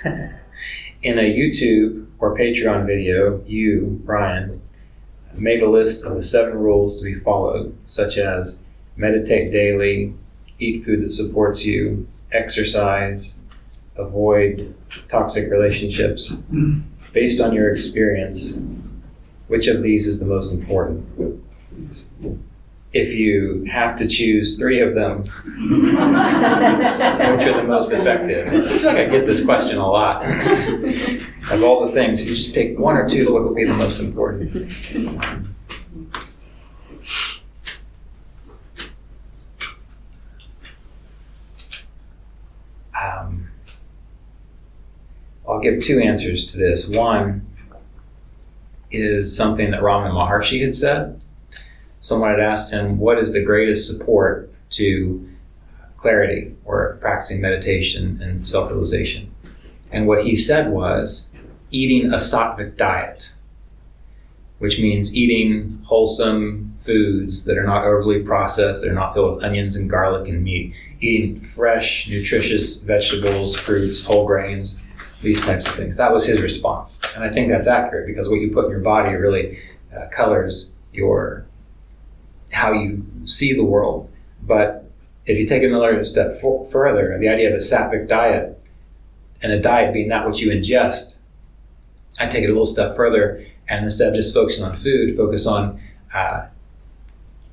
In a YouTube or Patreon video, you, Ryan, made a list of the 7 rules to be followed, such as meditate daily, eat food that supports you, exercise, avoid toxic relationships. Based on your experience, which of these is the most important? If you have to choose 3 of them, which are the most effective? I feel like I get this question a lot. Of all the things, if you just pick 1 or 2, what would be the most important? I'll give 2 answers to this. One is something that Ramana Maharshi had said. Someone had asked him, what is the greatest support to clarity or practicing meditation and self-realization? And what he said was eating a sattvic diet, which means eating wholesome foods that are not overly processed, that are not filled with onions and garlic and meat, eating fresh, nutritious vegetables, fruits, whole grains, these types of things. That was his response. And I think that's accurate because what you put in your body really colors how you see the world. But if you take it another step further, the idea of a sattvic diet, and a diet being not what you ingest, I take it a little step further, and instead of just focusing on food, focus on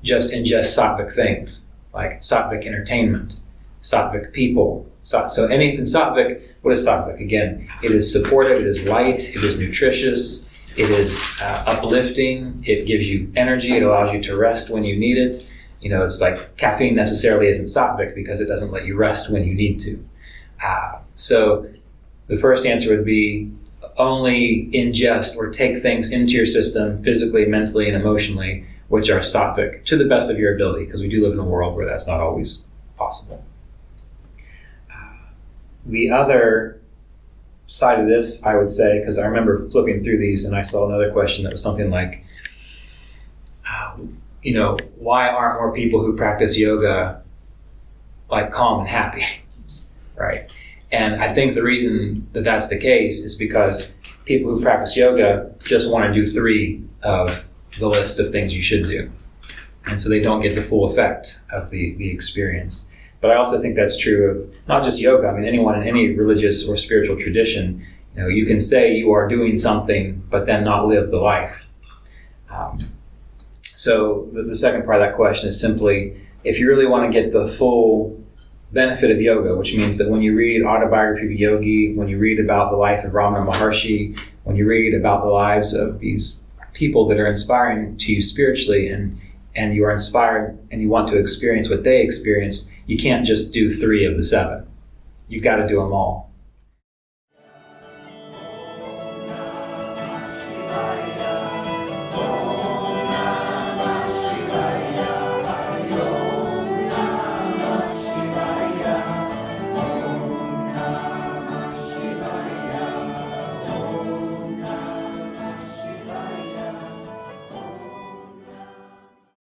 just ingest sattvic things, like sattvic entertainment, sattvic people. So anything sattvic, what is sattvic? Again, it is supportive, it is light, it is nutritious, it is uplifting, it gives you energy, it allows you to rest when you need it. It's like caffeine necessarily isn't sattvic because it doesn't let you rest when you need to. So the first answer would be only ingest or take things into your system physically, mentally, and emotionally, which are sattvic to the best of your ability, because we do live in a world where that's not always possible. The other side of this, I would say, because I remember flipping through these and I saw another question that was something like, why aren't more people who practice yoga like calm and happy, right? And I think the reason that that's the case is because people who practice yoga just want to do 3 of the list of things you should do. And so they don't get the full effect of the experience. But I also think that's true of not just yoga. I mean, anyone in any religious or spiritual tradition, you can say you are doing something, but then not live the life. So the second part of that question is simply, if you really want to get the full benefit of yoga, which means that when you read Autobiography of a Yogi, when you read about the life of Ramana Maharshi, when you read about the lives of these people that are inspiring to you spiritually, and you are inspired and you want to experience what they experienced, you can't just do 3 of the 7. You've got to do them all.